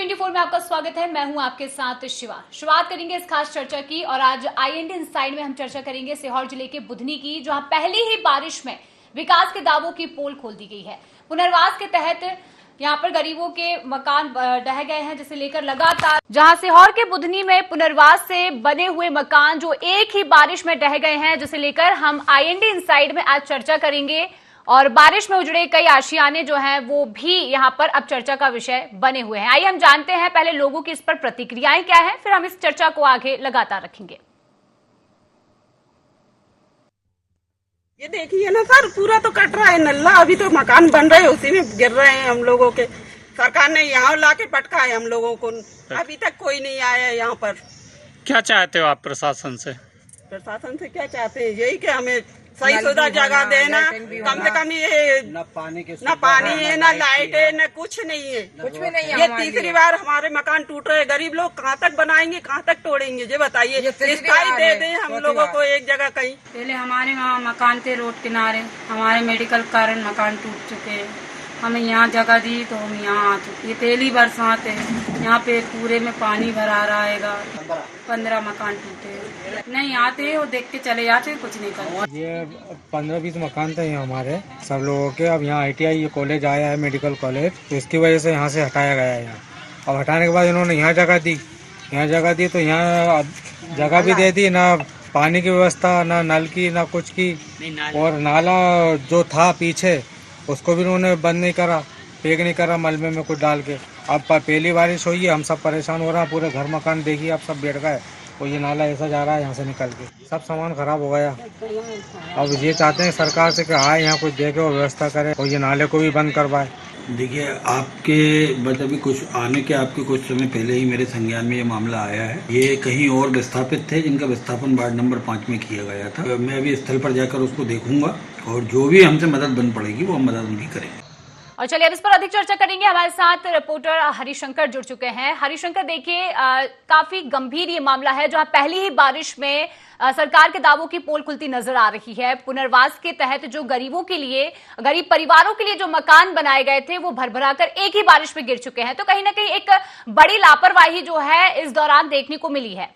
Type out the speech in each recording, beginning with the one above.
I24 में आपका स्वागत है। मैं हूं आपके साथ शिवा। शुरुआत करेंगे इस खास चर्चा की और आज IND इनसाइड में हम चर्चा करेंगे सीहोर जिले के बुधनी की, जहां पहली ही बारिश में विकास के दावों की पोल खोल दी गई है। पुनर्वास के तहत यहां पर गरीबों के मकान ढह गए हैं, जिसे लेकर लगातार जहां सीहोर के बुधनी में पुनर्वास से बने हुए मकान जो एक ही बारिश में ढह गए हैं, जिसे लेकर हम IND इनसाइड में आज चर्चा करेंगे। और बारिश में उजड़े कई आशियाने जो हैं वो भी यहां पर अब चर्चा का विषय बने हुए हैं। आइए हम जानते हैं पहले लोगों की इस पर प्रतिक्रियाएं क्या हैं, फिर हम इस चर्चा को आगे लगातार रखेंगे। ये देखिए ना सर, पूरा तो कट रहा है नल्ला। अभी तो मकान बन रहे हैं, उसी में गिर रहे हैं हम लोगों के। सरकार ने यहाँ ला के पटका है हम लोगों को। अभी तक कोई नहीं आया है यहाँ पर। क्या चाहते हो आप प्रशासन से? प्रशासन से क्या चाहते हैं? यही कि हमें सही सुविधा जगह देना। कम से कम ये न पानी है, न लाइट है, न कुछ नहीं है। कुछ भी नहीं है। ये तीसरी बार हमारे मकान टूट रहे हैं। गरीब लोग कहाँ तक बनाएंगे, कहाँ तक तोड़ेंगे, ये बताइए। स्थायी दे दें हम लोगों को एक जगह कहीं। पहले हमारे वहाँ मकान थे रोड किनारे, हमारे मेडिकल कारण मकान टूट चुके हैं। हमें यहाँ जगह दी तो हम यहाँ आ चुके। ये पहली बरसात है, यहाँ पे पूरे में पानी भरा रहेगा। 15 मकान टूटे नहीं आते और देख के चले जाते, कुछ नहीं करते। ये 15-20 मकान थे यहाँ हमारे सब लोगों के। अब यहाँ ITI ये कॉलेज आया है, मेडिकल कॉलेज, तो इसकी वजह से यहाँ से हटाया गया है। यहाँ अब हटाने के बाद इन्होंने यहाँ जगह दी तो यहाँ जगह भी दे दी, ना पानी की व्यवस्था, ना नल की, ना कुछ की। और नाला जो था पीछे उसको भी उन्होंने बंद नहीं करा, पैक नहीं करा मलबे में कुछ डाल के। अब पहली बारिश हुई है, हम सब परेशान हो रहे हैं। पूरे घर मकान देखिए अब सब बैठ गए। और ये नाला ऐसा जा रहा है यहाँ से निकल के, सब सामान खराब हो गया। अब ये चाहते हैं सरकार से कि आए यहाँ कुछ देखे और व्यवस्था करे और ये नाले को भी बंद करवाए। देखिए, आपके बस अभी कुछ आने के आपके कुछ समय पहले ही मेरे संज्ञान में ये मामला आया है। ये कहीं और विस्थापित थे, जिनका विस्थापन वार्ड नंबर 5 में किया गया था। मैं अभी स्थल पर जाकर उसको देखूंगा और जो भी हमसे मदद बन पड़ेगी वो हम मदद उनकी करेंगे। और चलिए अब इस पर अधिक चर्चा करेंगे। हमारे साथ रिपोर्टर हरिशंकर जुड़ चुके हैं। हरिशंकर, देखिए काफी गंभीर ये मामला है, जहां पहली ही बारिश में सरकार के दावों की पोल खुलती नजर आ रही है। पुनर्वास के तहत जो गरीबों के लिए, गरीब परिवारों के लिए जो मकान बनाए गए थे वो भरभराकर एक ही बारिश में गिर चुके हैं। तो कहीं ना कहीं एक बड़ी लापरवाही जो है इस दौरान देखने को मिली है।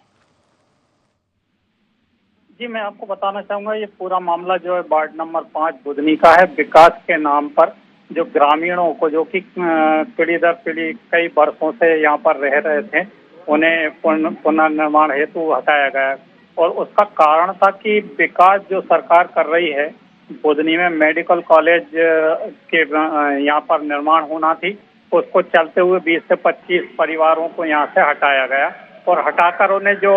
जी, मैं आपको बताना चाहूंगा, ये पूरा मामला जो है वार्ड नंबर 5 बुधनी का है। विकास के नाम पर जो ग्रामीणों को, जो कि पीढ़ी दर पीढ़ी कई वर्षों से यहाँ पर रह रहे थे, उन्हें पुनर्निर्माण हेतु हटाया गया। और उसका कारण था कि विकास जो सरकार कर रही है, बुधनी में मेडिकल कॉलेज के यहाँ पर निर्माण होना थी, उसको चलते हुए 20 से 25 परिवारों को यहाँ से हटाया गया। और हटाकर उन्हें जो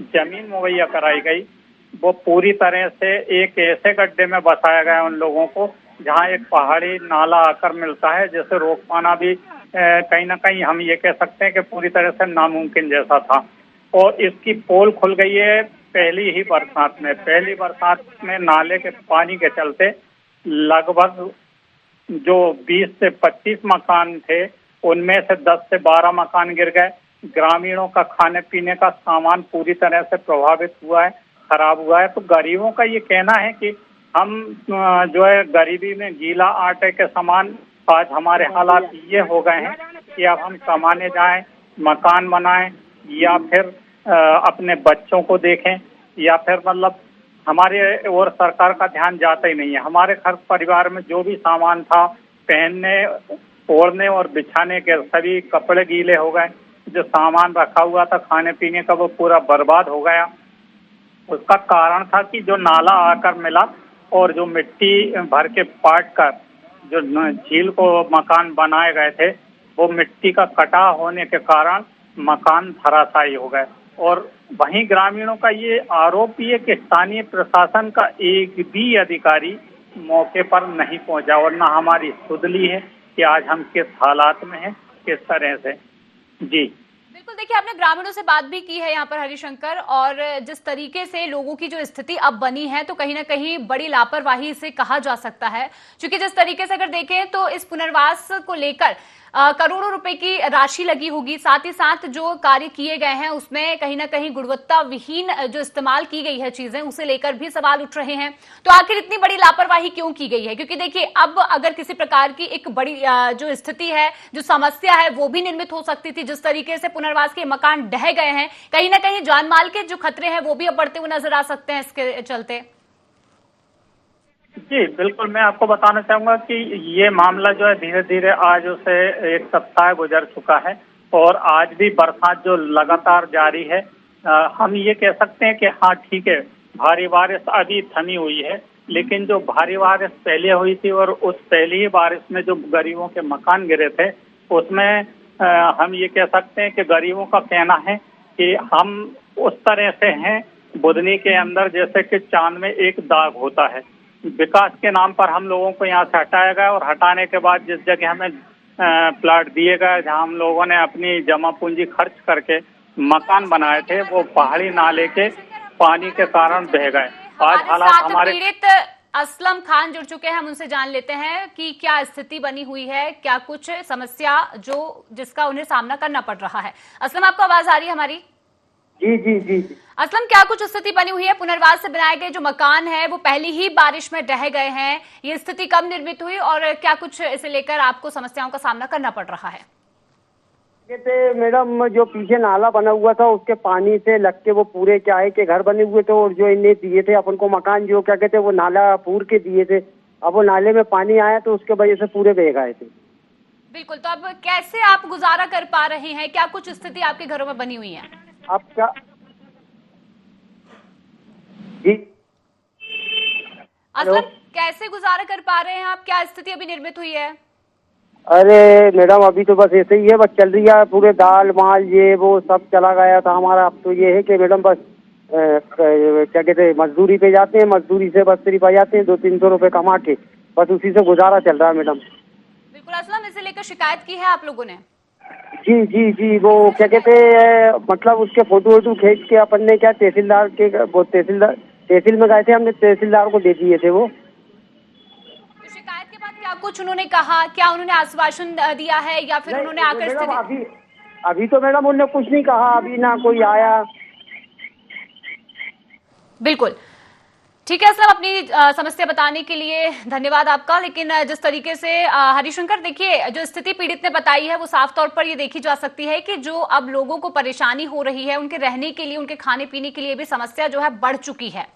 जमीन मुहैया कराई गई, वो पूरी तरह से एक ऐसे गड्ढे में बसाया गया उन लोगों को, जहाँ एक पहाड़ी नाला आकर मिलता है, जिसे रोक पाना भी कहीं ना कहीं हम ये कह सकते हैं कि पूरी तरह से नामुमकिन जैसा था। और इसकी पोल खुल गई है पहली ही बरसात में। पहली बरसात में नाले के पानी के चलते लगभग जो 20 से 25 मकान थे, उनमें से 10 से 12 मकान गिर गए। ग्रामीणों का खाने पीने का सामान पूरी तरह से प्रभावित हुआ है, खराब हुआ है। तो गरीबों का ये कहना है कि हम जो है गरीबी में गीला आटे के समान आज हमारे हालात ये हो गए हैं कि अब हम कमाने जाएं, मकान बनाएं, या फिर अपने बच्चों को देखें, या फिर मतलब हमारे और सरकार का ध्यान जाता ही नहीं है। हमारे घर परिवार में जो भी सामान था, पहनने, ओढ़ने और बिछाने के, सभी कपड़े गीले हो गए। जो सामान रखा हुआ था खाने पीने का, वो पूरा बर्बाद हो गया। उसका कारण था कि जो नाला आकर मिला और जो मिट्टी भर के पाट कर जो झील को मकान बनाए गए थे, वो मिट्टी का कटा होने के कारण मकान धराशायी हो गए। और वहीं ग्रामीणों का ये आरोप है कि स्थानीय प्रशासन का एक भी अधिकारी मौके पर नहीं पहुंचा, और न हमारी सुध ली है कि आज हम किस हालात में हैं, किस तरह से। जी बिल्कुल, देखिए आपने ग्रामीणों से बात भी की है यहाँ पर हरिशंकर, और जिस तरीके से लोगों की जो स्थिति अब बनी है तो कहीं ना कहीं बड़ी लापरवाही इसे कहा जा सकता है, क्योंकि जिस तरीके से अगर देखें तो इस पुनर्वास को लेकर करोड़ों रुपए की राशि लगी होगी, साथ ही साथ जो कार्य किए गए हैं उसमें कहीं ना कहीं गुणवत्ता विहीन जो इस्तेमाल की गई है चीजें, उसे लेकर भी सवाल उठ रहे हैं। तो आखिर इतनी बड़ी लापरवाही क्यों की गई है? क्योंकि देखिए अब अगर किसी प्रकार की एक बड़ी जो स्थिति है, जो समस्या है, वो भी निर्मित हो सकती थी। जिस तरीके से पुनर्वास के मकान ढह गए हैं, कहीं ना कहीं जान माल के जो खतरे हैं वो भी अब बढ़ते हुए नजर आ सकते हैं इसके चलते। जी बिल्कुल, मैं आपको बताना चाहूंगा कि ये मामला जो है धीरे धीरे आज उसे 1 सप्ताह गुजर चुका है और आज भी बरसात जो लगातार जारी है। हम ये कह सकते हैं कि हाँ ठीक है, भारी बारिश अभी थमी हुई है, लेकिन जो भारी बारिश पहले हुई थी और उस पहली ही बारिश में जो गरीबों के मकान गिरे थे उसमें हम ये कह सकते हैं कि गरीबों का कहना है कि हम उस तरह से हैं बुधनी के अंदर जैसे कि चांद में एक दाग होता है। विकास के नाम पर हम लोगों को यहाँ से हटाया गया और हटाने के बाद जिस जगह हमें प्लाट दिए गए, जहाँ हम लोगों ने अपनी जमा पूंजी खर्च करके मकान बनाए थे, वो पहाड़ी नाले के पानी के कारण बह गए। आज हालात हमारे पीड़ित असलम खान जुड़ चुके हैं, हम उनसे जान लेते हैं कि क्या स्थिति बनी हुई है, क्या कुछ समस्या जिसका उन्हें सामना करना पड़ रहा है। असलम, आपको आवाज आ रही है हमारी? जी जी जी जी। असलम, क्या कुछ स्थिति बनी हुई है? पुनर्वास से बनाए गए जो मकान है वो पहली ही बारिश में ढह गए हैं, ये स्थिति कब निर्मित हुई और क्या कुछ इसे लेकर आपको समस्याओं का सामना करना पड़ रहा है? कहते मैडम, जो पीछे नाला बना हुआ था उसके पानी से लग के वो पूरे क्या है कि घर बने हुए थे और जो इन्हें दिए थे अपन को मकान, जो क्या कहते वो नाला पूर के दिए थे, अब वो नाले में पानी आया तो उसके वजह से पूरे बह गए थे। बिल्कुल, तो अब कैसे आप गुजारा कर पा रहे हैं? क्या कुछ स्थिति आपके घरों में बनी हुई है? आपका जी असलम, कैसे गुजारा कर पा रहे हैं आप? क्या स्थिति अभी निर्मित हुई है? अरे मैडम, अभी तो बस ऐसे ही है, बस चल रही है, पूरे दाल माल ये वो सब चला गया था हमारा। अब तो ये है कि मैडम बस क्या कहते हैं मजदूरी पे जाते हैं, मजदूरी से बस सिर्फ आ जाते हैं 200-300 रुपए कमा के, बस उसी से गुजारा चल रहा है मैडम। बिल्कुल असलम, इसे लेकर शिकायत की है आप लोगों ने? जी जी जी, वो क्या कहते हैं मतलब उसके फोटो वोटो खींच के अपन ने क्या तहसीलदार के वो तहसील में गए थे, हमने तहसीलदार को दे दिए थे वो। तो शिकायत के बाद क्या कुछ उन्होंने कहा? क्या उन्होंने आश्वासन दिया है या फिर उन्होंने आकर अभी तो मैडम उन्होंने कुछ नहीं कहा, अभी ना कोई आया। बिल्कुल ठीक है असलम, अपनी समस्या बताने के लिए धन्यवाद आपका। लेकिन जिस तरीके से हरिशंकर, देखिए जो स्थिति पीड़ित ने बताई है वो साफ तौर पर ये देखी जा सकती है कि जो अब लोगों को परेशानी हो रही है, उनके रहने के लिए, उनके खाने पीने के लिए भी समस्या जो है बढ़ चुकी है।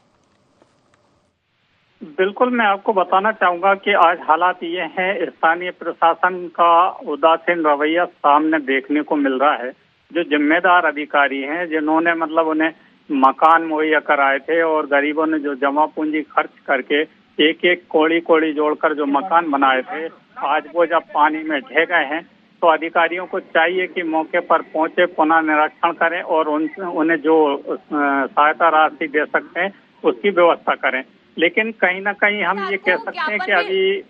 बिल्कुल, मैं आपको बताना चाहूंगा कि आज हालात ये हैं, स्थानीय प्रशासन का उदासीन रवैया सामने देखने को मिल रहा है। जो जिम्मेदार अधिकारी हैं, जिन्होंने मतलब उन्हें मकान मुहैया कराए थे और गरीबों ने जो जमा पूंजी खर्च करके एक एक कौड़ी जोड़कर जो मकान बनाए थे, आज वो जब पानी में ढह गए हैं तो अधिकारियों को चाहिए कि मौके पर पहुंचे, पुनः निरीक्षण करें और उन्हें जो सहायता राशि दे सकते हैं उसकी व्यवस्था करें। लेकिन कहीं ना कहीं हम ये कह सकते हैं कि अभी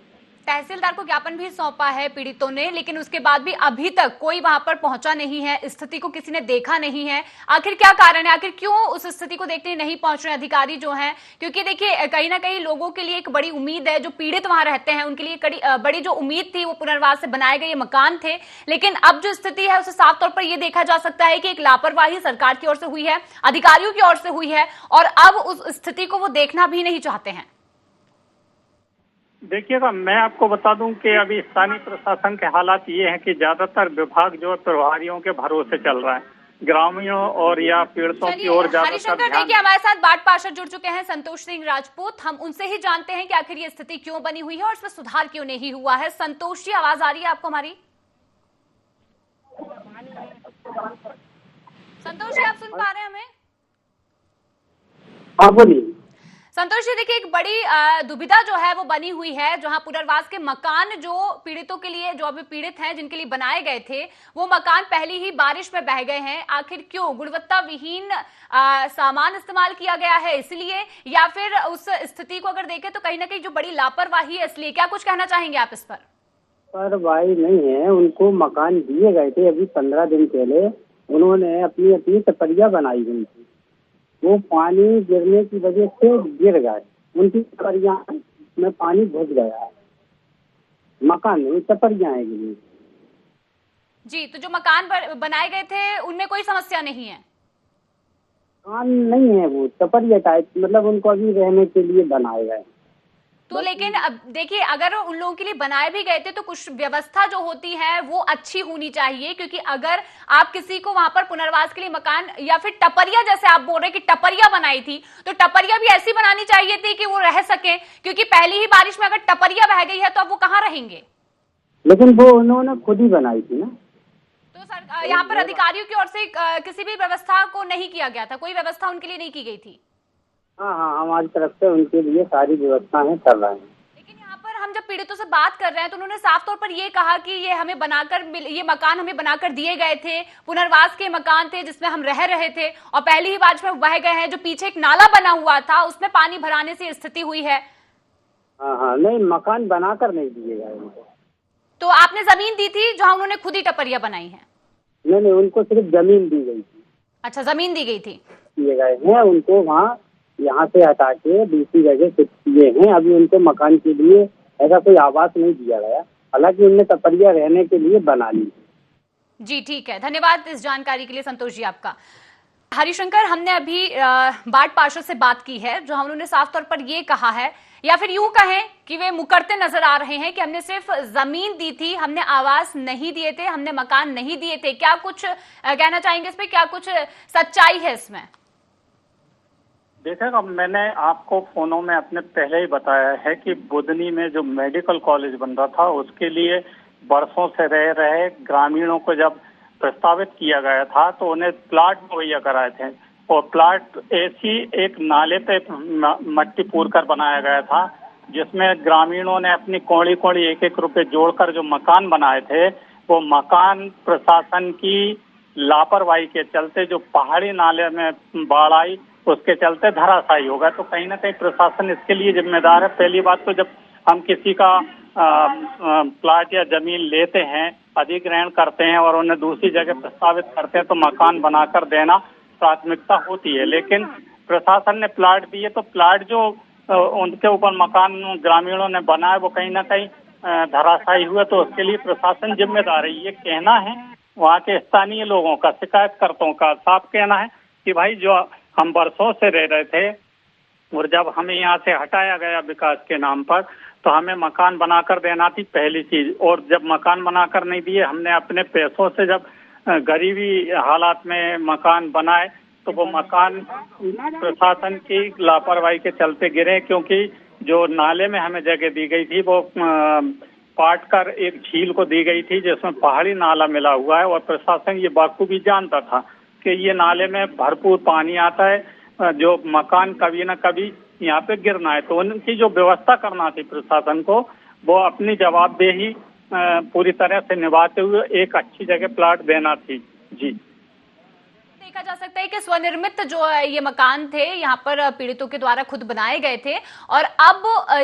तहसीलदार को ज्ञापन भी सौंपा है पीड़ितों ने, लेकिन उसके बाद भी अभी तक कोई वहां पर पहुंचा नहीं है, स्थिति को किसी ने देखा नहीं है। आखिर क्या कारण है? आखिर क्यों उस स्थिति को देखने नहीं पहुंच रहे अधिकारी जो हैं? क्योंकि देखिए कहीं ना कहीं लोगों के लिए एक बड़ी उम्मीद है, जो पीड़ित वहां रहते हैं उनके लिए बड़ी जो उम्मीद थी वो पुनर्वास से बनाए गए मकान थे। लेकिन अब जो स्थिति है उसे साफ तौर पर यह देखा जा सकता है कि एक लापरवाही सरकार की ओर से हुई है, अधिकारियों की ओर से हुई है, और अब उस स्थिति को वो देखना भी नहीं चाहते हैं। देखिएगा, मैं आपको बता दूं कि अभी स्थानीय प्रशासन के हालात ये हैं कि ज्यादातर विभाग जो है प्रभारियों के भरोसे चल रहा है, ग्रामीणों और या पीड़ितों की ओर ज्यादातर। देखिए हमारे साथ बाढ़ पार्षद जुड़ चुके हैं संतोष सिंह राजपूत, हम उनसे ही जानते हैं कि आखिर ये स्थिति क्यों बनी हुई है और इसमें सुधार क्यों नहीं हुआ है। संतोष जी, आवाज आ रही है आपको हमारी? संतोष जी, आप सुन पा रहे हैं हमें? हाँ बोलिए। संतोष जी, देखिए एक बड़ी दुविधा जो है वो बनी हुई है, जहां पुनर्वास के मकान जो पीड़ितों के लिए, जो अभी पीड़ित हैं, जिनके लिए बनाए गए थे, वो मकान पहली ही बारिश में बह गए हैं। आखिर क्यों? गुणवत्ता विहीन सामान इस्तेमाल किया गया है इसलिए, या फिर उस स्थिति को अगर देखें तो कहीं ना कहीं जो बड़ी लापरवाही है इसलिए? क्या कुछ कहना चाहेंगे आप इस पर? पर भाई नहीं है, उनको मकान दिए गए थे अभी 15 दिन पहले, उन्होंने अपनी अपनी टपरिया बनाई हुई थी, वो पानी गिरने की वजह से गिर गए, उनकी टपरिया में पानी घुस गया है, मकान नहीं टपरिया है गिरी। जी, तो जो मकान बनाए गए थे उनमें कोई समस्या नहीं है? मकान नहीं है, वो टपरिया टाइप, मतलब उनको अभी रहने के लिए बनाए गए। तो लेकिन अब देखिए, अगर उन लोगों के लिए बनाए भी गए थे तो कुछ व्यवस्था जो होती है वो अच्छी होनी चाहिए, क्योंकि अगर आप किसी को वहां पर पुनर्वास के लिए मकान या फिर टपरिया, जैसे आप बोल रहे कि टपरिया बनाई थी, तो टपरिया भी ऐसी बनानी चाहिए थी कि वो रह सके, क्योंकि पहली ही बारिश में अगर टपरिया बह गई है तो अब वो कहाँ रहेंगे? लेकिन वो उन्होंने खुद ही बनाई थी ना। तो सर यहाँ पर अधिकारियों की ओर से किसी भी व्यवस्था को नहीं किया गया था, कोई व्यवस्था उनके लिए नहीं की गई थी? हाँ, हमारी तरफ से उनके लिए सारी व्यवस्थाएं कर रहे हैं। लेकिन यहाँ पर हम जब पीड़ितों से बात कर रहे हैं तो उन्होंने साफ तौर पर ये कहा कि ये मकान हमें बनाकर दिए गए थे, पुनर्वास के मकान थे जिसमें हम रह रहे थे, और पहली ही बारिश में बह गए हैं। जो पीछे एक नाला बना हुआ था उसमें पानी भराने से स्थिति हुई है। हाँ, नहीं, मकान बनाकर नहीं दिए गए उनको। तो आपने जमीन दी थी जहाँ उन्होंने खुद ही टपरिया बनाई है? नहीं, उनको सिर्फ जमीन दी गई थी। अच्छा, जमीन दी गई थी। दिए गए हैं उनको, वहाँ यहाँ से हटा के दूसरी जगह शिफ्ट किए हैं। अभी उनको मकान के लिए ऐसा कोई आवास नहीं दिया गया, हालांकि उनने टपरिया रहने के लिए बना ली। जी ठीक है, धन्यवाद इस जानकारी के लिए संतोष जी आपका। हरिशंकर, हमने अभी बाढ़ पार्षद से बात की है, जो उन्होंने साफ तौर पर ये कहा है, या फिर यूं कहें कि वे मुकरते नजर आ रहे हैं कि हमने सिर्फ जमीन दी थी, हमने आवास नहीं दिए थे, हमने मकान नहीं दिए थे। क्या कुछ कहना चाहेंगे इस पे, क्या कुछ सच्चाई है इसमें? देखिएगा, मैंने आपको फोनों में अपने पहले ही बताया है कि बुधनी में जो मेडिकल कॉलेज बन रहा था उसके लिए बरसों से रह रहे ग्रामीणों को जब प्रस्तावित किया गया था तो उन्हें प्लाट मुहैया कराए थे, और प्लाट ऐसी एक नाले पे मट्टी पूर कर बनाया गया था जिसमें ग्रामीणों ने अपनी कौड़ी कौड़ी एक एक रुपए जोड़कर जो मकान बनाए थे, वो मकान प्रशासन की लापरवाही के चलते, जो पहाड़ी नाले में बाढ़ आई उसके चलते धराशायी होगा। तो कहीं ना कहीं प्रशासन इसके लिए जिम्मेदार है। पहली बात तो जब हम किसी का प्लाट या जमीन लेते हैं, अधिग्रहण करते हैं और उन्हें दूसरी जगह प्रस्तावित करते हैं तो मकान बनाकर देना प्राथमिकता होती है, लेकिन प्रशासन ने प्लाट दिए तो प्लाट जो उनके ऊपर मकान ग्रामीणों ने बनाए वो कहीं ना कहीं धराशायी हुए, तो उसके लिए प्रशासन जिम्मेदार है। ये कहना है वहाँ के स्थानीय लोगों का, शिकायतकर्ताओं का साफ कहना है कि भाई जो हम बरसों से रह रहे थे और जब हमें यहाँ से हटाया गया विकास के नाम पर तो हमें मकान बनाकर देना थी पहली चीज, और जब मकान बनाकर नहीं दिए, हमने अपने पैसों से जब गरीबी हालात में मकान बनाए तो वो मकान प्रशासन की लापरवाही के चलते गिरे, क्योंकि जो नाले में हमें जगह दी गई थी वो पाट कर एक झील को दी गई थी जिसमें पहाड़ी नाला मिला हुआ है, और प्रशासन ये बखूबी जानता था कि ये नाले में भरपूर पानी आता है, जो मकान कभी न कभी यहाँ पे गिरना है। तो उनकी जो व्यवस्था करना थी प्रशासन को, वो अपनी जवाबदेही पूरी तरह से निभाते हुए एक अच्छी जगह प्लाट देना थी। जी, देखा जा सकता है कि स्वनिर्मित जो ये मकान थे यहाँ पर पीड़ितों के द्वारा खुद बनाए गए थे, और अब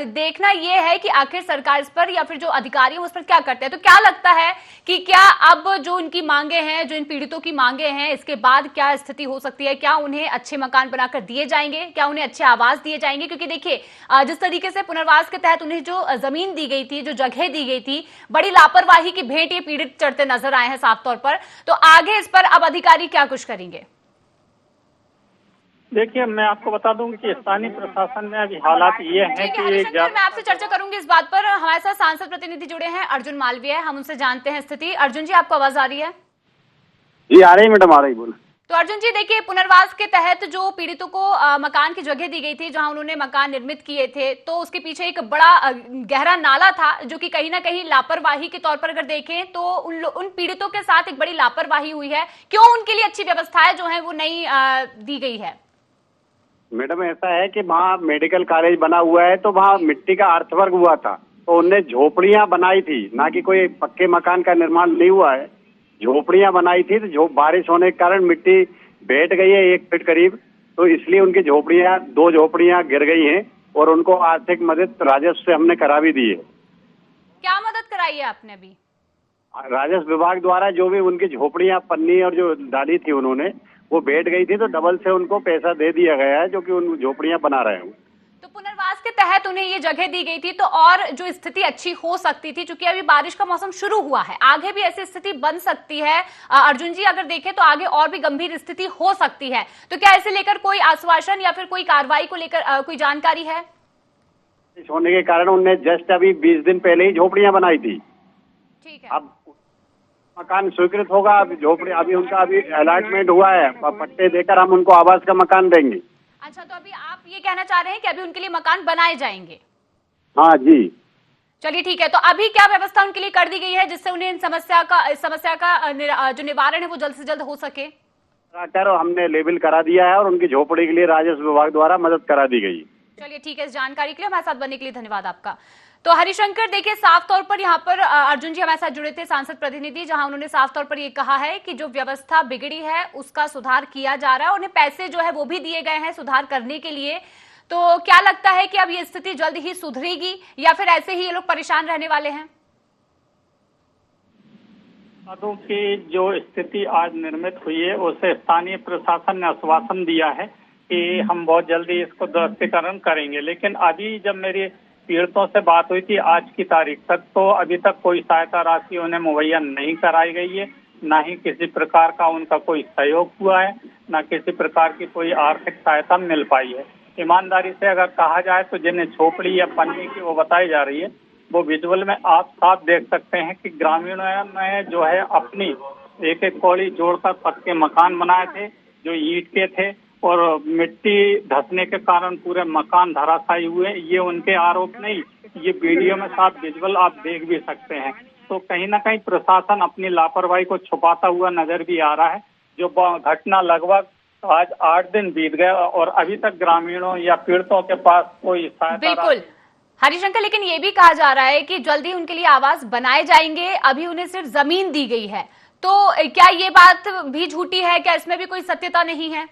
देखना ये है कि आखिर सरकार इस पर या फिर जो अधिकारी हैं उस पर क्या करते हैं। तो क्या लगता है कि क्या अब जो इनकी मांगे हैं, जो इन पीड़ितों की मांगे हैं, इसके बाद क्या स्थिति हो सकती है? क्या उन्हें अच्छे मकान बनाकर दिए जाएंगे? क्या उन्हें अच्छे आवास दिए जाएंगे? क्योंकि देखिए, जिस तरीके से पुनर्वास के तहत उन्हें जो जमीन दी गई थी, जो जगह दी गई थी, बड़ी लापरवाही की भेंट ये पीड़ित चढ़ते नजर आए हैं साफ तौर पर। तो आगे इस पर अब अधिकारी क्या कुछ करेंगे? देखिए, मैं आपको बता दूं कि स्थानीय प्रशासन में अभी हालात ये हैं कि मैं आपसे चर्चा करूंगी इस बात पर। हमारे साथ सांसद प्रतिनिधि जुड़े हैं, अर्जुन मालवीय, हम उनसे जानते हैं स्थिति। अर्जुन जी, आपको आवाज आ रही है? जी आ रही मैडम, आ रही, बोलो। तो अर्जुन जी देखिए, पुनर्वास के तहत जो पीड़ितों को मकान की जगह दी गई थी, जहां उन्होंने मकान निर्मित किए थे, तो उसके पीछे एक बड़ा गहरा नाला था, जो कि कहीं ना कहीं लापरवाही के तौर पर अगर देखें तो उन पीड़ितों के साथ एक बड़ी लापरवाही हुई है। क्यों उनके लिए अच्छी व्यवस्थाएं जो है वो नहीं दी गई है? मैडम ऐसा है कि वहाँ मेडिकल कॉलेज बना हुआ है तो वहाँ मिट्टी का अर्थवर्क हुआ था, तो उनने झोपड़ियाँ बनाई थी, ना कि कोई पक्के मकान का निर्माण नहीं हुआ है। झोपड़ियाँ बनाई थी, तो बारिश होने के कारण मिट्टी बैठ गई है 1 फीट करीब, तो इसलिए उनकी झोपड़ियाँ 2 झोपड़ियाँ गिर गई हैं और उनको आर्थिक मदद राजस्व से हमने करा भी दी है। क्या मदद कराई है आपने अभी? राजस्व विभाग द्वारा जो भी उनकी झोपड़ियां पन्नी और जो डाली थी उन्होंने वो बैठ गई थी, तो डबल से उनको पैसा दे दिया गया है, जो कि उन झोपड़ियां बना रहे हैं। तो पुनर्वास के तहत उन्हें ये जगह दी गई थी, तो और जो स्थिति अच्छी हो सकती थी, क्योंकि अभी बारिश का मौसम शुरू हुआ है, आगे भी ऐसी स्थिति बन सकती है। अर्जुन जी, अगर देखें तो आगे और भी गंभीर स्थिति हो सकती है, तो क्या इसे लेकर कोई आश्वासन या फिर कोई कार्रवाई को लेकर कोई जानकारी है? होने के कारण उनने जस्ट अभी 20 दिन पहले ही झोपड़ियां बनाई थी। ठीक है, अब मकान स्वीकृत होगा, अभी झोपड़ी अभी उनका अभी अलॉटमेंट हुआ है, पट्टे देकर हम उनको आवास का मकान देंगे। अच्छा, तो अभी आप ये कहना चाह रहे हैं कि अभी उनके लिए मकान बनाए जाएंगे? हाँ जी, चलिए ठीक है। तो अभी क्या व्यवस्था उनके लिए कर दी गई है जिससे उन्हें इन समस्या का जो निवारण है वो जल्द से जल्द हो सके? हमने लेबल करा दिया है और उनकी झोपड़ी के लिए राजस्व विभाग द्वारा मदद करा दी गई। चलिए ठीक है, इस जानकारी के लिए हमारे साथ बनने के लिए धन्यवाद आपका। तो हरिशंकर, देखिए साफ तौर पर यहाँ पर अर्जुन जी हमारे साथ जुड़े थे, सांसद प्रतिनिधि, जहां उन्होंने साफ तौर पर ये कहा है कि जो व्यवस्था बिगड़ी है उसका सुधार किया जा रहा है, उन्हें पैसे जो है वो भी दिए गए हैं सुधार करने के लिए। तो क्या लगता है कि अब ये स्थिति जल्द ही सुधरेगी या फिर ऐसे ही ये लोग परेशान रहने वाले हैं? पदों की जो स्थिति आज निर्मित हुई है उसे स्थानीय प्रशासन ने आश्वासन दिया है कि हम बहुत जल्दी इसको ध्वस्तीकरण करेंगे, लेकिन अभी जब मेरी पीड़ितों से बात हुई थी आज की तारीख तक, तो अभी तक कोई सहायता राशि उन्हें मुहैया नहीं कराई गई है, ना ही किसी प्रकार का उनका कोई सहयोग हुआ है, ना किसी प्रकार की कोई आर्थिक सहायता मिल पाई है। ईमानदारी से अगर कहा जाए तो जिन्हें झोपड़ी या पन्नी की वो बताई जा रही है, वो विजुअल में आप साफ देख सकते हैं कि ग्रामीणों ने जो है अपनी एक एक कौड़ी जोड़कर पक्के मकान बनाए थे जो ईंट के थे, और मिट्टी धंसने के कारण पूरे मकान धराशायी हुए। ये उनके आरोप नहीं, ये वीडियो में साफ विजुअल आप देख भी सकते हैं। तो कहीं ना कहीं प्रशासन अपनी लापरवाही को छुपाता हुआ नजर भी आ रहा है। जो घटना लगभग आज 8 दिन बीत गए और अभी तक ग्रामीणों या पीड़ितों के पास कोई सहायता। बिल्कुल हरिशंकर, लेकिन ये भी कहा जा रहा है कि जल्दी उनके लिए आवास बनाए जाएंगे, अभी उन्हें सिर्फ जमीन दी गई है, तो क्या ये बात भी झूठी है? क्या इसमें भी कोई सत्यता नहीं है?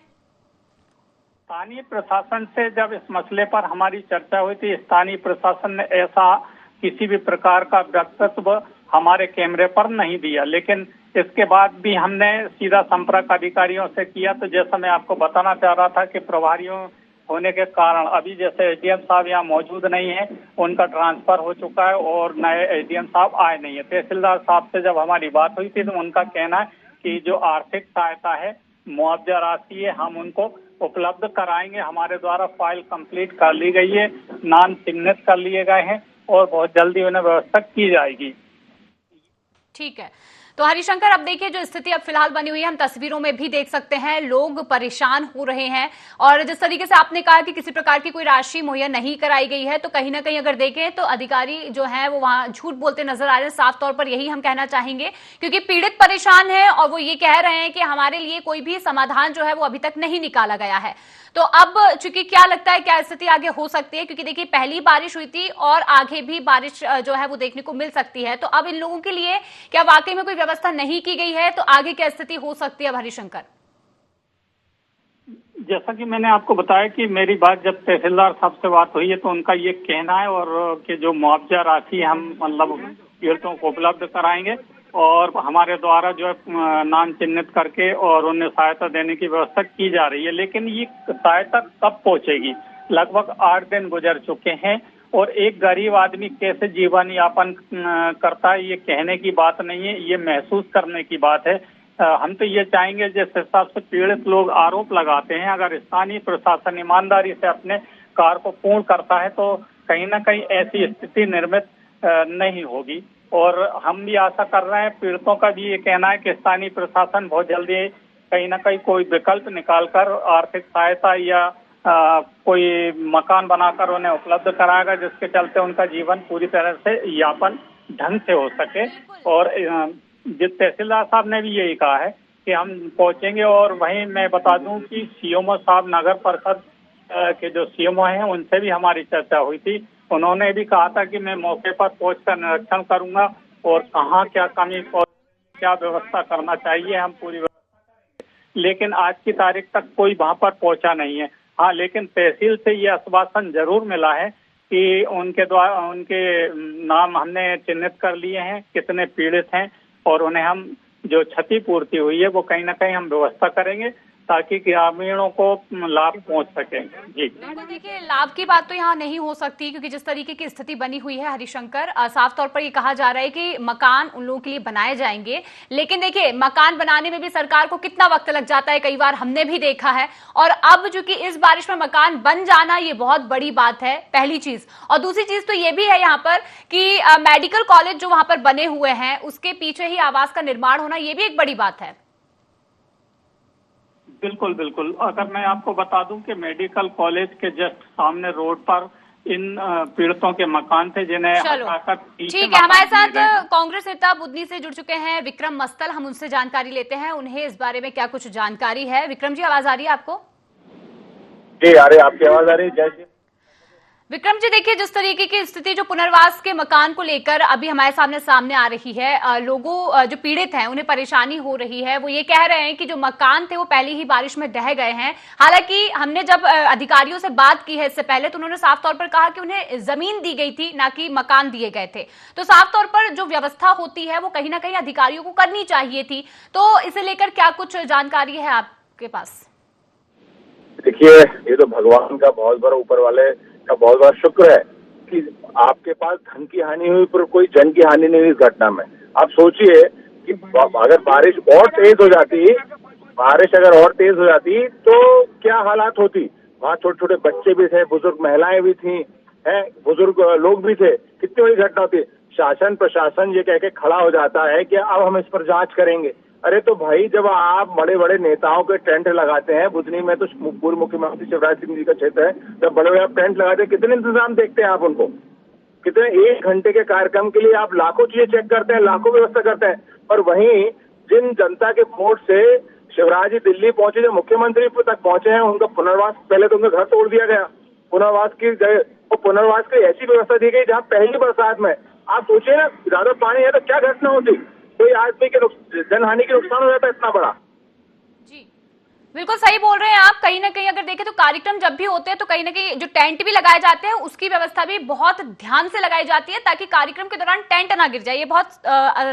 स्थानीय प्रशासन से जब इस मसले पर हमारी चर्चा हुई थी, स्थानीय प्रशासन ने ऐसा किसी भी प्रकार का वक्तव्य हमारे कैमरे पर नहीं दिया, लेकिन इसके बाद भी हमने सीधा संपर्क अधिकारियों से किया। तो जैसा मैं आपको बताना चाह रहा था कि प्रभारियों होने के कारण अभी जैसे एडीएम साहब यहाँ मौजूद नहीं है, उनका ट्रांसफर हो चुका है और नए एडीएम साहब आए नहीं है। तहसीलदार साहब से जब हमारी बात हुई थी तो उनका कहना है कि जो आर्थिक सहायता है, मुआवजा राशि है, हम उनको उपलब्ध कराएंगे। हमारे द्वारा फाइल कंप्लीट कर ली गई है, नाम चिन्हित कर लिए गए हैं और बहुत जल्दी उन्हें व्यवस्था की जाएगी। ठीक है, तो हरिशंकर, अब देखिए जो स्थिति अब फिलहाल बनी हुई है, हम तस्वीरों में भी देख सकते हैं, लोग परेशान हो रहे हैं। और जिस तरीके से आपने कहा कि किसी प्रकार की कोई राशि मुहैया नहीं कराई गई है, तो कहीं ना कहीं अगर देखें तो अधिकारी जो है वो वहां झूठ बोलते नजर आ रहे हैं। साफ तौर पर यही हम कहना चाहेंगे, क्योंकि पीड़ित परेशान है और वो ये कह रहे हैं कि हमारे लिए कोई भी समाधान जो है वो अभी तक नहीं निकाला गया है। तो अब चूंकि क्या लगता है क्या स्थिति आगे हो सकती है, क्योंकि देखिए पहली बारिश हुई थी और आगे भी बारिश जो है वो देखने को मिल सकती है, तो अब इन लोगों के लिए क्या वाकई में कोई व्यवस्था नहीं की गई है, तो आगे क्या स्थिति हो सकती है? हरिशंकर, जैसा कि मैंने आपको बताया कि मेरी बात जब तहसीलदार साहब से बात हुई है तो उनका ये कहना है और कि जो मुआवजा राशि हम मतलब पीड़ितों को उपलब्ध कराएंगे और हमारे द्वारा जो है नाम चिन्हित करके और उन्हें सहायता देने की व्यवस्था की जा रही है। लेकिन ये सहायता कब पहुंचेगी? लगभग 8 दिन गुजर चुके हैं और एक गरीब आदमी कैसे जीवन यापन करता है ये कहने की बात नहीं है, ये महसूस करने की बात है। हम तो ये चाहेंगे, जिस हिसाब से पीड़ित लोग आरोप लगाते हैं, अगर स्थानीय प्रशासन ईमानदारी से अपने कार्य को पूर्ण करता है तो कहीं ना कहीं ऐसी स्थिति निर्मित नहीं होगी। और हम भी आशा कर रहे हैं, पीड़ितों का भी ये कहना है कि स्थानीय प्रशासन बहुत जल्दी कहीं ना कहीं कोई विकल्प निकालकर आर्थिक सहायता या कोई मकान बनाकर उन्हें उपलब्ध कराएगा, जिसके चलते उनका जीवन पूरी तरह से यापन ढंग से हो सके। और जिस तहसीलदार साहब ने भी यही कहा है कि हम पहुंचेंगे। और वहीं मैं बता दूं कि सीएमओ साहब, नगर परिषद के जो सीएमओ हैं, उनसे भी हमारी चर्चा हुई थी। उन्होंने भी कहा था कि मैं मौके पर पहुंचकर निरीक्षण करूंगा और कहाँ क्या कमी और क्या व्यवस्था करना चाहिए, हम पूरी व्यवस्था। लेकिन आज की तारीख तक कोई वहां पर पहुंचा नहीं है। हाँ, लेकिन तहसील से ये आश्वासन जरूर मिला है कि उनके द्वारा उनके नाम हमने चिन्हित कर लिए हैं, कितने पीड़ित हैं और उन्हें हम जो क्षतिपूर्ति हुई है वो कहीं ना कहीं हम व्यवस्था करेंगे ताकि ग्रामीणों को लाभ पहुंच सके। जी बिल्कुल, देखिए लाभ की बात तो यहाँ नहीं हो सकती क्योंकि जिस तरीके की स्थिति बनी हुई है हरिशंकर, साफ तौर पर ये कहा जा रहा है कि मकान उन लोगों के लिए बनाए जाएंगे, लेकिन देखिए मकान बनाने में भी सरकार को कितना वक्त लग जाता है, कई बार हमने भी देखा है। और अब जो कि इस बारिश में मकान बन जाना ये बहुत बड़ी बात है, पहली चीज। और दूसरी चीज तो ये भी है यहाँ पर कि मेडिकल कॉलेज जो वहां पर बने हुए हैं उसके पीछे ही आवास का निर्माण होना, ये भी एक बड़ी बात है। बिल्कुल बिल्कुल, अगर मैं आपको बता दूं कि मेडिकल कॉलेज के जस्ट सामने रोड पर इन पीड़ितों के मकान थे जिन्हें ठीक है। हमारे साथ कांग्रेस नेता बुधनी से जुड़ चुके हैं विक्रम मस्तल, हम उनसे जानकारी लेते हैं उन्हें इस बारे में क्या कुछ जानकारी है। विक्रम जी, आवाज आ रही है आपको? जी आ रही है, आपकी आवाज आ रही है। जय श्री विक्रम जी, देखिए जिस तरीके की स्थिति जो पुनर्वास के मकान को लेकर अभी हमारे सामने आ रही है, लोगों जो पीड़ित हैं उन्हें परेशानी हो रही है। वो ये कह रहे हैं कि जो मकान थे वो पहले ही बारिश में ढह गए हैं। हालांकि हमने जब अधिकारियों से बात की है इससे पहले तो उन्होंने साफ तौर पर कहा कि उन्हें जमीन दी गई थी, ना कि मकान दिए गए थे। तो साफ तौर पर जो व्यवस्था होती है वो कहीं ना कहीं अधिकारियों को करनी चाहिए थी। तो इसे लेकर क्या कुछ जानकारी है आपके पास? देखिए, ये तो भगवान का बहुत बड़ा, ऊपर वाले का बहुत बड़ा शुक्र है कि आपके पास धन की हानि हुई पर कोई जन की हानि नहीं हुई इस घटना में। आप सोचिए कि अगर बारिश और तेज हो जाती तो क्या हालात होती। वहाँ छोटे छोटे बच्चे भी थे, बुजुर्ग महिलाएं भी थी, बुजुर्ग लोग भी थे, कितनी बड़ी घटना होती। शासन प्रशासन ये कह के खड़ा हो जाता है कि अब हम इस पर जांच करेंगे। अरे तो भाई, जब आप बड़े बड़े नेताओं के टेंट लगाते हैं, बुधनी में तो पूर्व मुख्यमंत्री शिवराज सिंह जी का क्षेत्र है, जब बड़े बड़े टेंट लगाते हैं, कितने इंतजाम देखते हैं आप उनको, कितने 1 घंटे के कार्यक्रम के लिए आप लाखों चीजें चेक करते हैं, लाखों व्यवस्था करते हैं। और वहीं जिन जनता के वोट से शिवराज जी दिल्ली पहुंचे, जो मुख्यमंत्री तक पहुंचे हैं, उनका पुनर्वास, पहले तो उनका घर तोड़ दिया गया, पुनर्वास की ऐसी व्यवस्था दी गई जहाँ पहली बरसात में, आप सोचिए ना, ज्यादा पानी है तो क्या घटना होती, कोई आदमी के जनहानि के नुकसान हो जाता है इतना बड़ा। जी बिल्कुल सही बोल रहे हैं आप। कहीं ना कहीं अगर देखें तो कार्यक्रम जब भी होते हैं तो कहीं ना कहीं जो टेंट भी लगाए जाते हैं उसकी व्यवस्था भी बहुत ध्यान से लगाई जाती है ताकि कार्यक्रम के दौरान टेंट ना गिर जाए। ये बहुत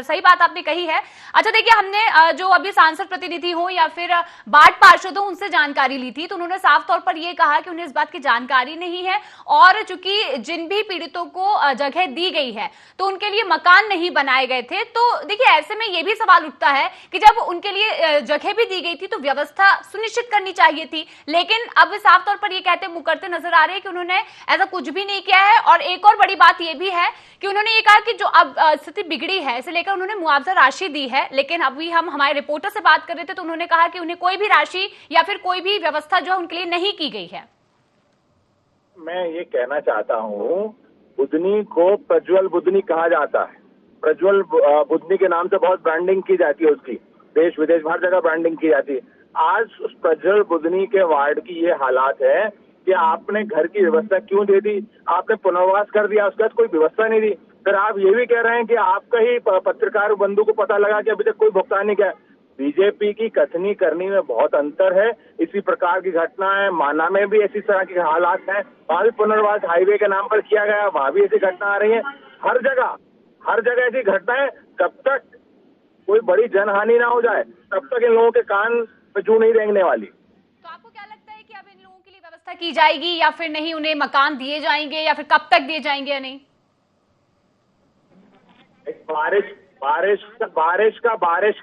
सही बात आपने कही है। अच्छा देखिए, हमने जो अभी सांसद प्रतिनिधि हो या फिर बाढ़ पार्षद हो उनसे जानकारी ली थी तो उन्होंने साफ तौर पर यह कहा कि उन्हें इस बात की जानकारी नहीं है और चूंकि जिन भी पीड़ितों को जगह दी गई है तो उनके लिए मकान नहीं बनाए गए थे। तो देखिए, ऐसे में यह भी सवाल उठता है कि जब उनके लिए जगह भी दी गई थी तो व्यवस्था सुनिश्चित करनी चाहिए थी, लेकिन अब साफ तौर पर ये कहते मुकरते नजर आ रहे हैं कि उन्होंने ऐसा कुछ भी नहीं किया है। और एक और बड़ी बात ये भी है कि उन्होंने ये कहा कि जो अब स्थिति बिगड़ी है इसे लेकर उन्होंने मुआवजा राशि दी है, लेकिन अभी हम हमारे रिपोर्टर से बात कर रहे थे तो उन्होंने कहा कि उन्हें कोई भी राशि या फिर कोई भी व्यवस्था जो है उनके लिए नहीं की गई है। मैं ये कहना चाहता हूँ, बुधनी को प्रज्वल बुधनी कहा जाता है। प्रज्वल बुधनी के नाम से बहुत ब्रांडिंग की जाती है, उसकी देश विदेश हर जगह ब्रांडिंग की जाती है। आज उस प्रज्वल बुधनी के वार्ड की ये हालात है कि आपने घर की व्यवस्था क्यों दे दी, आपने पुनर्वास कर दिया, उसके बाद कोई व्यवस्था नहीं दी। फिर आप ये भी कह रहे हैं कि आपका ही पत्रकार बंधु को पता लगा कि अभी तक कोई भुगतान नहीं किया। बीजेपी की कथनी करनी में बहुत अंतर है। इसी प्रकार की घटना है माना में भी ऐसी तरह के हालात हैं, वहाँ भी पुनर्वास हाईवे के नाम पर किया गया, वहाँ भी ऐसी घटना आ रही है। हर जगह ऐसी घटनाएं, कब तक कोई बड़ी जनहानि ना हो जाए तब तक इन लोगों के कान पे जू नहीं रेंगने वाली। तो आपको क्या लगता है कि अब इन लोगों के लिए व्यवस्था की जाएगी या फिर नहीं, उन्हें मकान दिए जाएंगे या फिर कब तक दिए जाएंगे या नहीं? बारिश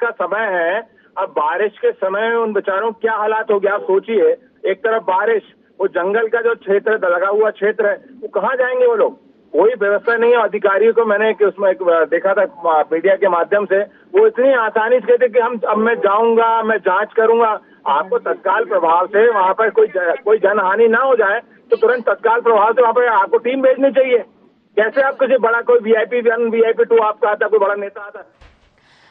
का समय है। अब बारिश के समय में उन बेचारों क्या हालात हो गया आप सोचिए। एक तरफ बारिश, वो जंगल का जो क्षेत्र लगा हुआ क्षेत्र है, वो कहाँ जाएंगे वो लोग, कोई व्यवस्था नहीं है। अधिकारियों को मैंने उसमें देखा था मीडिया के माध्यम से, वो इतनी आसानी से कहते कि अब मैं जाऊंगा, मैं जांच करूंगा। आपको तत्काल प्रभाव से वहां पर कोई जनहानि ना हो जाए तो तुरंत तत्काल प्रभाव से वहां पर आपको टीम भेजनी चाहिए। कैसे आप किसी बड़ा कोई VIP 1 VIP 2 आपका आता, कोई बड़ा नेता आता?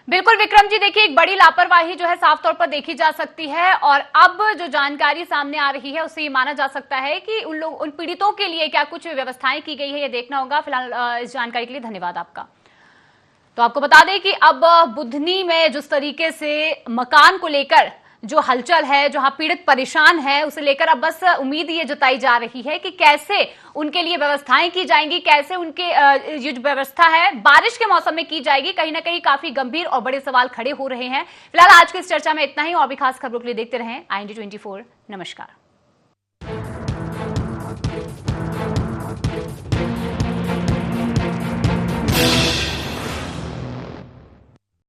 बिल्कुल विक्रम जी, देखिए एक बड़ी लापरवाही जो है साफ तौर पर देखी जा सकती है और अब जो जानकारी सामने आ रही है उससे ये माना जा सकता है कि उन पीड़ितों के लिए क्या कुछ व्यवस्थाएं की गई है ये देखना होगा। फिलहाल इस जानकारी के लिए धन्यवाद आपका। तो आपको बता दें कि अब बुधनी में जिस तरीके से मकान को लेकर जो हलचल है, जहां पीड़ित परेशान है, उसे लेकर अब बस उम्मीद ये जताई जा रही है कि कैसे उनके लिए व्यवस्थाएं की जाएंगी, कैसे उनके ये जो व्यवस्था है बारिश के मौसम में की जाएगी। कहीं ना कहीं काफी गंभीर और बड़े सवाल खड़े हो रहे हैं। फिलहाल आज की इस चर्चा में इतना ही। और भी खास खबरों के लिए देखते रहें IND 24। नमस्कार।